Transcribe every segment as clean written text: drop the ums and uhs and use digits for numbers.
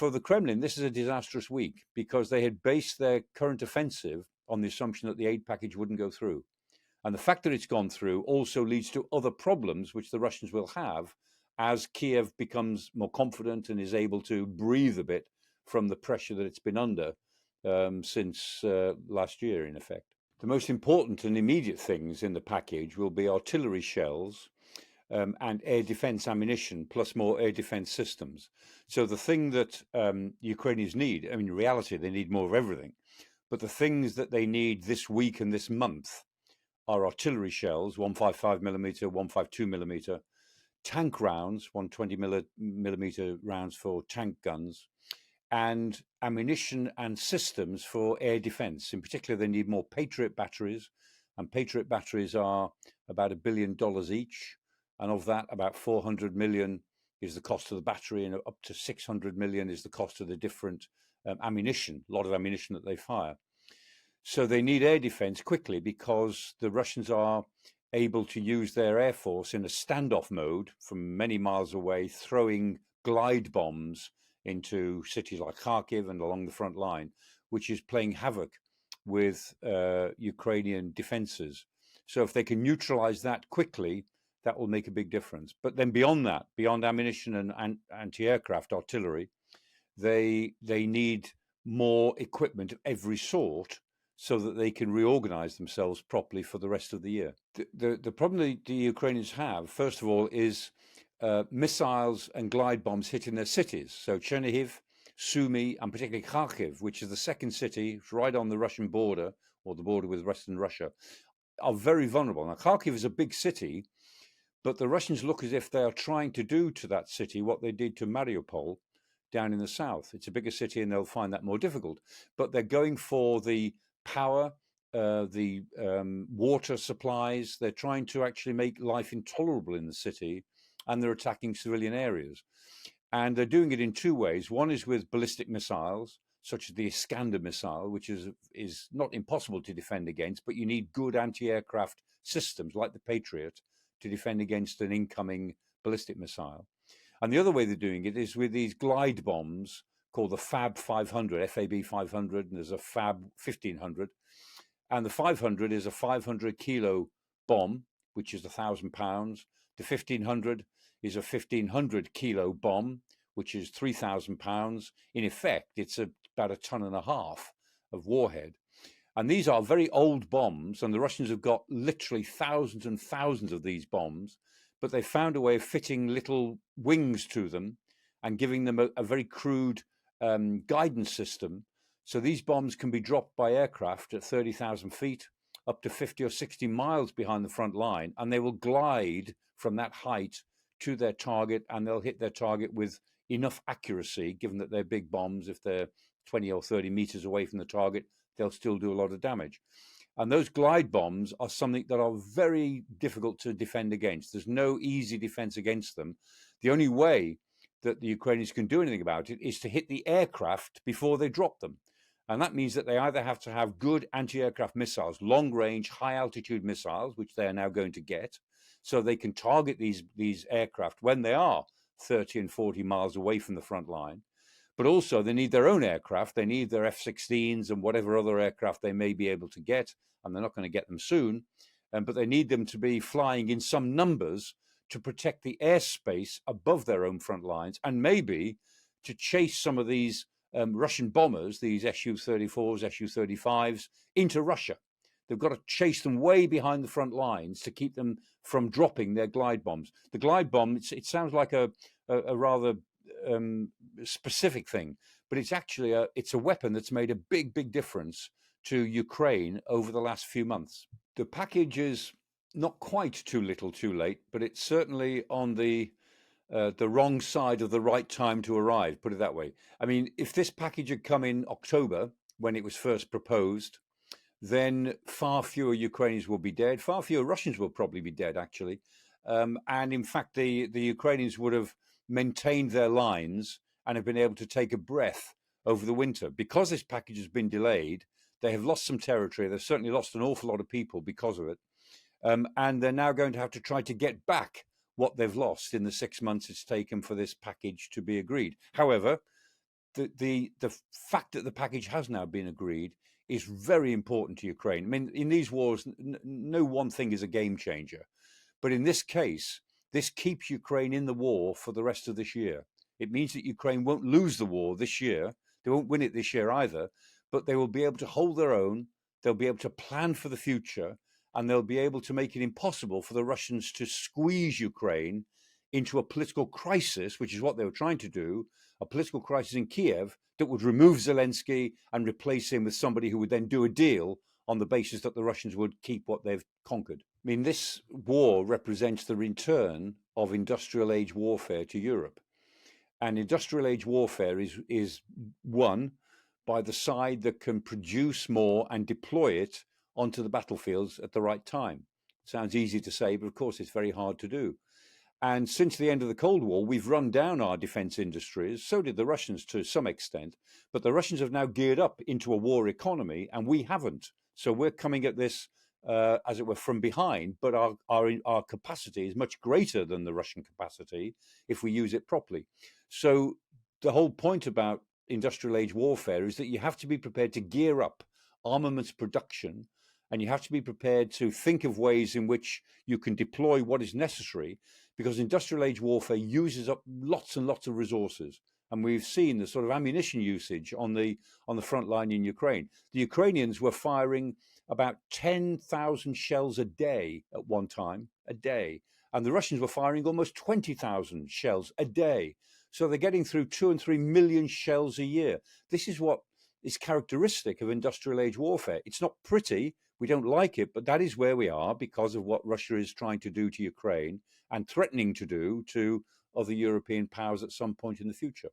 for the Kremlin, this is a disastrous week because they had based their current offensive on the assumption that the aid package wouldn't go through. And the fact that it's gone through also leads to other problems which the Russians will have as Kiev becomes more confident and is able to breathe a bit from the pressure that it's been under since last year, in effect. The most important and immediate things in the package will be artillery shells and air defense ammunition, plus more air defense systems. So the thing that Ukrainians need, I mean, in reality, they need more of everything. But the things that they need this week and this month are artillery shells, 155 millimeter, 152 millimeter, tank rounds, 120 millimeter rounds for tank guns, and ammunition and systems for air defense. In particular, they need more Patriot batteries, and Patriot batteries are about $1 billion each. And of that, about 400 million is the cost of the battery, and up to 600 million is the cost of the different ammunition, a lot of ammunition that they fire. So they need air defense quickly because the Russians are able to use their air force in a standoff mode from many miles away, throwing glide bombs into cities like Kharkiv and along the front line, which is playing havoc with Ukrainian defenses. So if they can neutralize that quickly, that will make a big difference. But then beyond that, beyond ammunition and anti-aircraft artillery, they need more equipment of every sort so that they can reorganize themselves properly for the rest of the year. The problem the Ukrainians have, first of all, is missiles and glide bombs hitting their cities. So Chernihiv, Sumy, and particularly Kharkiv, which is the second city right on the Russian border, or the border with Western Russia, are very vulnerable. Now, Kharkiv is a big city, but the Russians look as if they are trying to do to that city what they did to Mariupol down in the south. It's a bigger city and they'll find that more difficult. But they're going for the power, the water supplies. They're trying to actually make life intolerable in the city, and they're attacking civilian areas. And they're doing it in two ways. One is with ballistic missiles, such as the Iskander missile, which is not impossible to defend against, but you need good anti-aircraft systems like the Patriot to defend against an incoming ballistic missile. And the other way they're doing it is with these glide bombs called the FAB 500, FAB 500, and there's a FAB 1500. And the 500 is a 500 kilo bomb, which is 1,000 pounds. The 1500 is a 1,500 kilo bomb, which is 3,000 pounds. In effect, it's about 1.5 tons of warhead. And these are very old bombs, and the Russians have got literally thousands and thousands of these bombs, but they found a way of fitting little wings to them and giving them a very crude guidance system. So these bombs can be dropped by aircraft at 30,000 feet, up to 50 or 60 miles behind the front line, and they will glide from that height to their target, and they'll hit their target with enough accuracy, given that they're big bombs. If they're 20 or 30 meters away from the target, they'll still do a lot of damage. And those glide bombs are something that are very difficult to defend against. There's no easy defense against them. The only way that the Ukrainians can do anything about it is to hit the aircraft before they drop them. And that means that they either have to have good anti-aircraft missiles, long-range, high-altitude missiles, which they are now going to get, so they can target these aircraft when they are 30 and 40 miles away from the front line. But also they need their own aircraft. They need their F-16s and whatever other aircraft they may be able to get, and they're not going to get them soon. But they need them to be flying in some numbers to protect the airspace above their own front lines, and maybe to chase some of these Russian bombers, these Su-34s, Su-35s, into Russia. They've got to chase them way behind the front lines to keep them from dropping their glide bombs. The glide bomb, it sounds like a rather specific thing, but it's actually it's a weapon that's made a big difference to Ukraine over the last few months. The package is not quite too little too late, but it's certainly on the wrong side of the right time to arrive, put it that way. I mean, if this package had come in October when it was first proposed, then far fewer Ukrainians will be dead. Far fewer Russians will probably be dead, actually. And in fact, the Ukrainians would have maintained their lines and have been able to take a breath over the winter. Because this package has been delayed, they have lost some territory. They've certainly lost an awful lot of people because of it. And they're now going to have to try to get back what they've lost in the 6 months it's taken for this package to be agreed. However, the fact that the package has now been agreed is very important to Ukraine. I mean, in these wars, no one thing is a game changer, but in this case, this keeps Ukraine in the war for the rest of this year. It means that Ukraine won't lose the war this year. They won't win it this year either, but they will be able to hold their own. They'll be able to plan for the future, and they'll be able to make it impossible for the Russians to squeeze Ukraine into a political crisis, which is what they were trying to do, a political crisis in Kiev that would remove Zelensky and replace him with somebody who would then do a deal on the basis that the Russians would keep what they've conquered. I mean, this war represents the return of industrial age warfare to Europe. And industrial age warfare is won by the side that can produce more and deploy it onto the battlefields at the right time. Sounds easy to say, but of course it's very hard to do. And since the end of the Cold War, we've run down our defense industries. So did the Russians to some extent. But the Russians have now geared up into a war economy, and we haven't. So we're coming at this, as it were, from behind. But our capacity is much greater than the Russian capacity if we use it properly. So the whole point about industrial age warfare is that you have to be prepared to gear up armaments production, and you have to be prepared to think of ways in which you can deploy what is necessary, because industrial age warfare uses up lots and lots of resources. And we've seen the sort of ammunition usage on the front line in Ukraine. The Ukrainians were firing about 10,000 shells a day at one time, a day. And the Russians were firing almost 20,000 shells a day. So they're getting through 2 and 3 million shells a year. This is what is characteristic of industrial age warfare. It's not pretty. We don't like it, but that is where we are because of what Russia is trying to do to Ukraine and threatening to do to other European powers at some point in the future.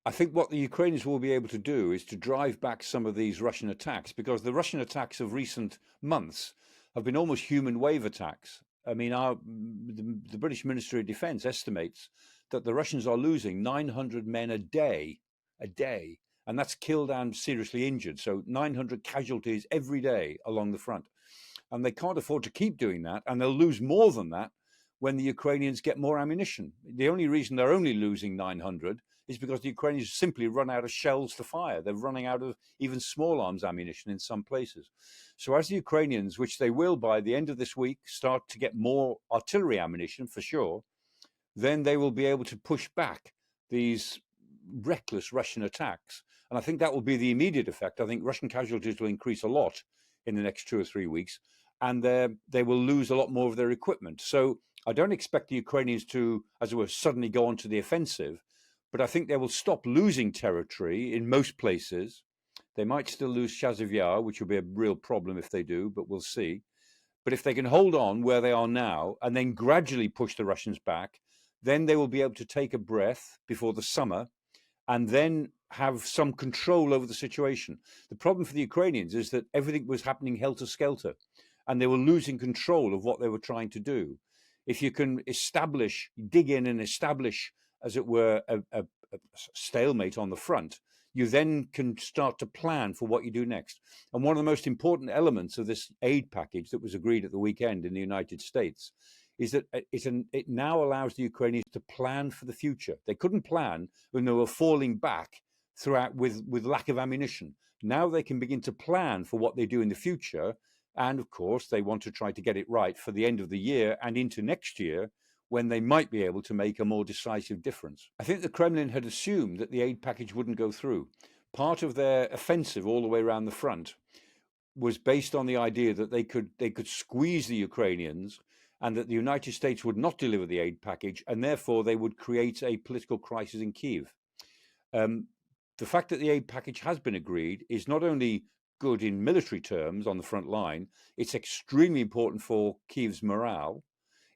I think what the Ukrainians will be able to do is to drive back some of these Russian attacks, because the Russian attacks of recent months have been almost human wave attacks. I mean, the British Ministry of Defence estimates that the Russians are losing 900 men a day, and that's killed and seriously injured. So 900 casualties every day along the front. And they can't afford to keep doing that, and they'll lose more than that when the Ukrainians get more ammunition. The only reason they're only losing 900 is because the Ukrainians simply run out of shells to fire. They're running out of even small arms ammunition in some places. So as the Ukrainians, which they will by the end of this week, start to get more artillery ammunition for sure, then they will be able to push back these reckless Russian attacks. And I think that will be the immediate effect. I think Russian casualties will increase a lot in the next 2 or 3 weeks, and they will lose a lot more of their equipment. So I don't expect the Ukrainians to, as it were, suddenly go onto the offensive, but I think they will stop losing territory in most places. They might still lose Chasiv Yar, which will be a real problem if they do, but we'll see. But if they can hold on where they are now and then gradually push the Russians back, then they will be able to take a breath before the summer and then have some control over the situation. The problem for the Ukrainians is that everything was happening helter-skelter, and they were losing control of what they were trying to do. If you can dig in and establish, as it were, a stalemate on the front, you then can start to plan for what you do next. And one of the most important elements of this aid package that was agreed at the weekend in the United States is that it now allows the Ukrainians to plan for the future. They couldn't plan when they were falling back throughout with lack of ammunition. Now they can begin to plan for what they do in the future. And of course, they want to try to get it right for the end of the year and into next year, when they might be able to make a more decisive difference. I think the Kremlin had assumed that the aid package wouldn't go through. Part of their offensive all the way around the front was based on the idea that they could squeeze the Ukrainians, and that the United States would not deliver the aid package, and therefore they would create a political crisis in Kiev. The fact that the aid package has been agreed is not only good in military terms on the front line, it's extremely important for Kiev's morale.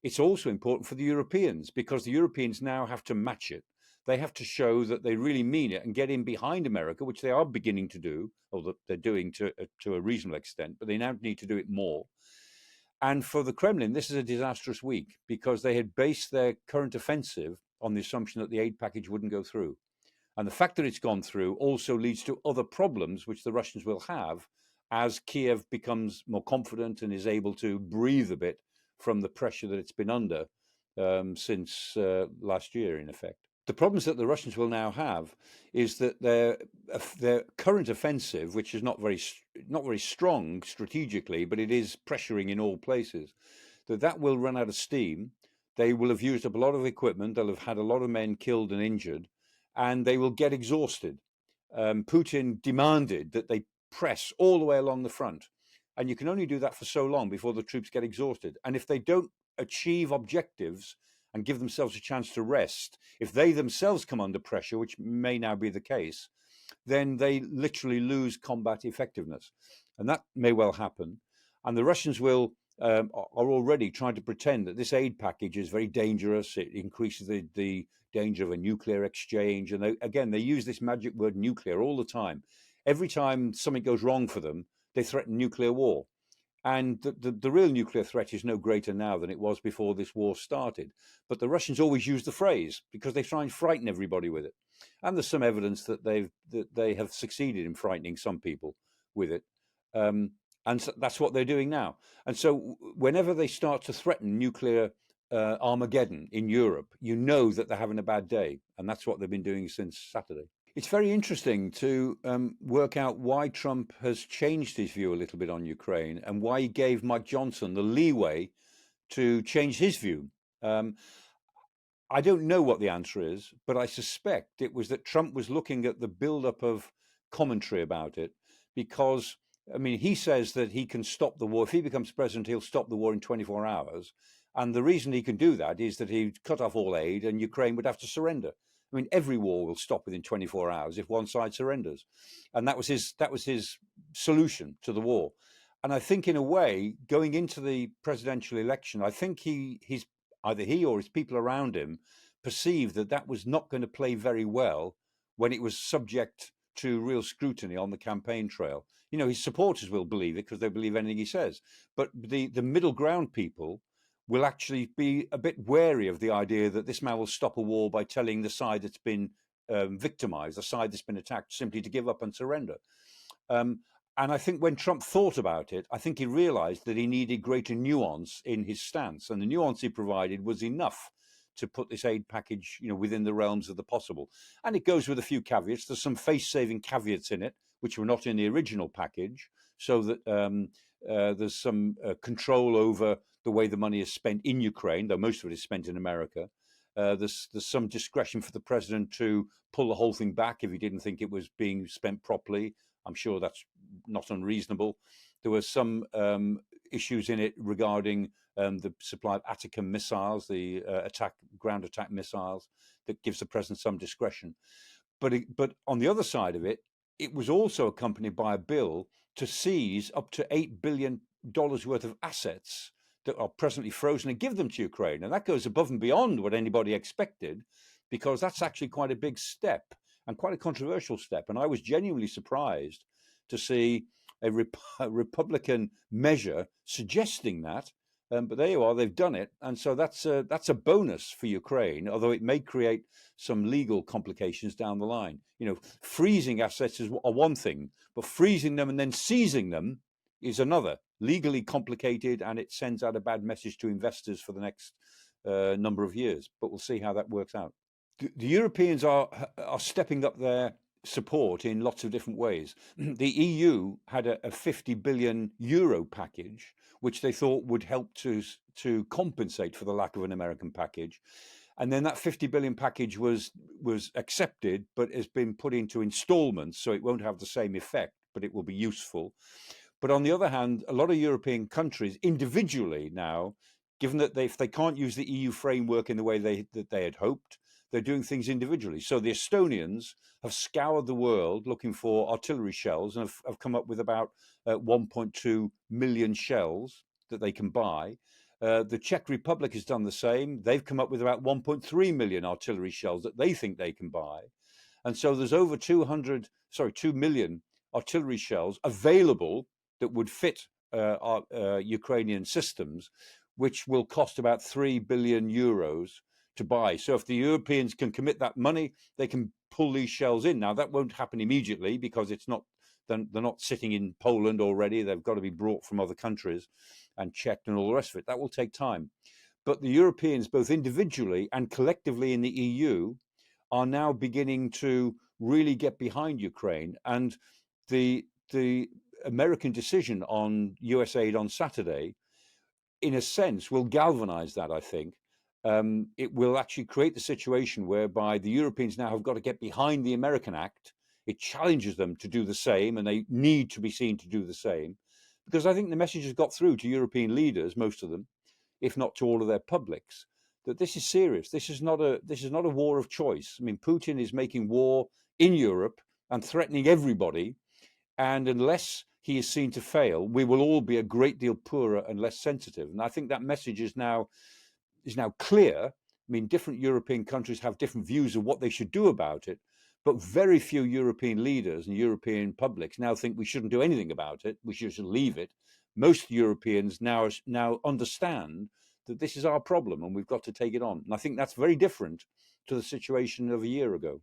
It's also important for the Europeans, because the Europeans now have to match it. They have to show that they really mean it and get in behind America, which they are beginning to do, or that they're doing to a reasonable extent, but they now need to do it more. And for the Kremlin, this is a disastrous week, because they had based their current offensive on the assumption that the aid package wouldn't go through. And the fact that it's gone through also leads to other problems, which the Russians will have as Kiev becomes more confident and is able to breathe a bit from the pressure that it's been under since last year, in effect. The problems that the Russians will now have is that their current offensive, which is not very strong strategically, but it is pressuring in all places, that will run out of steam. They will have used up a lot of equipment. They'll have had a lot of men killed and injured, and they will get exhausted. Putin demanded that they press all the way along the front, and you can only do that for so long before the troops get exhausted. And if they don't achieve objectives and give themselves a chance to rest, if they themselves come under pressure, which may now be the case, then they literally lose combat effectiveness. And that may well happen. And the Russians are already trying to pretend that this aid package is very dangerous. It increases the danger of a nuclear exchange. And they use this magic word nuclear all the time. Every time something goes wrong for them, they threaten nuclear war. And the real nuclear threat is no greater now than it was before this war started. But the Russians always use the phrase because they try and frighten everybody with it. And there's some evidence that they have succeeded in frightening some people with it. And so that's what they're doing now. And so whenever they start to threaten nuclear Armageddon in Europe, you know that they're having a bad day. And that's what they've been doing since Saturday. It's very interesting to work out why Trump has changed his view a little bit on Ukraine and why he gave Mike Johnson the leeway to change his view. I don't know what the answer is, but I suspect it was that Trump was looking at the buildup of commentary about it because, I mean, he says that he can stop the war. If he becomes president, he'll stop the war in 24 hours. And the reason he can do that is that he'd cut off all aid and Ukraine would have to surrender. I mean, every war will stop within 24 hours if one side surrenders, and that was his solution to the war. And I think, in a way, going into the presidential election, I think either he or his people around him perceived that was not going to play very well when it was subject to real scrutiny on the campaign trail. You know, his supporters will believe it because they believe anything he says, but the middle ground people will actually be a bit wary of the idea that this man will stop a war by telling the side that's been victimized, the side that's been attacked, simply to give up and surrender. And I think when Trump thought about it, I think he realized that he needed greater nuance in his stance. And the nuance he provided was enough to put this aid package, within the realms of the possible. And it goes with a few caveats. There's some face-saving caveats in it, which were not in the original package, so that there's some control over the way the money is spent in Ukraine, though most of it is spent in America. There's some discretion for the president to pull the whole thing back if he didn't think it was being spent properly. I'm sure that's not unreasonable. There were some issues in it regarding the supply of Atacama missiles, the ground attack missiles, that gives the president some discretion. But on the other side of it, it was also accompanied by a bill to seize up to $8 billion worth of assets that are presently frozen and give them to Ukraine. And that goes above and beyond what anybody expected, because that's actually quite a big step and quite a controversial step. And I was genuinely surprised to see a Republican measure suggesting that. But there you are, they've done it. And so that's a bonus for Ukraine, although it may create some legal complications down the line. Freezing assets are one thing, but freezing them and then seizing them is another, legally complicated, and it sends out a bad message to investors for the next number of years. But we'll see how that works out. The Europeans are stepping up their support in lots of different ways. The EU had a 50 billion euro package, which they thought would help to compensate for the lack of an American package. And then that 50 billion package was accepted, but has been put into installments, so it won't have the same effect, but it will be useful. But on the other hand, a lot of European countries individually now, given that if they can't use the EU framework in the way that they had hoped, they're doing things individually. So the Estonians have scoured the world looking for artillery shells and have come up with about 1.2 million shells that they can buy. The Czech Republic has done the same. They've come up with about 1.3 million artillery shells that they think they can buy. And so there's over 2 million artillery shells available that would fit Ukrainian systems, which will cost about 3 billion euros to buy. So if the Europeans can commit that money, they can pull these shells in. Now, that won't happen immediately because they're not sitting in Poland already. They've got to be brought from other countries and checked and all the rest of it. That will take time. But the Europeans, both individually and collectively in the EU, are now beginning to really get behind Ukraine. And the American decision on US aid on Saturday, in a sense, will galvanize that, I think. It will actually create the situation whereby the Europeans now have got to get behind the American act. It challenges them to do the same, and they need to be seen to do the same. Because I think the message has got through to European leaders, most of them, if not to all of their publics, that this is serious. This is not a war of choice. I mean, Putin is making war in Europe and threatening everybody. And unless he is seen to fail, we will all be a great deal poorer and less sensitive. And I think that message is now clear. I mean, different European countries have different views of what they should do about it, but very few European leaders and European publics now think we shouldn't do anything about it. We should leave it. Most Europeans now understand that this is our problem and we've got to take it on. And I think that's very different to the situation of a year ago.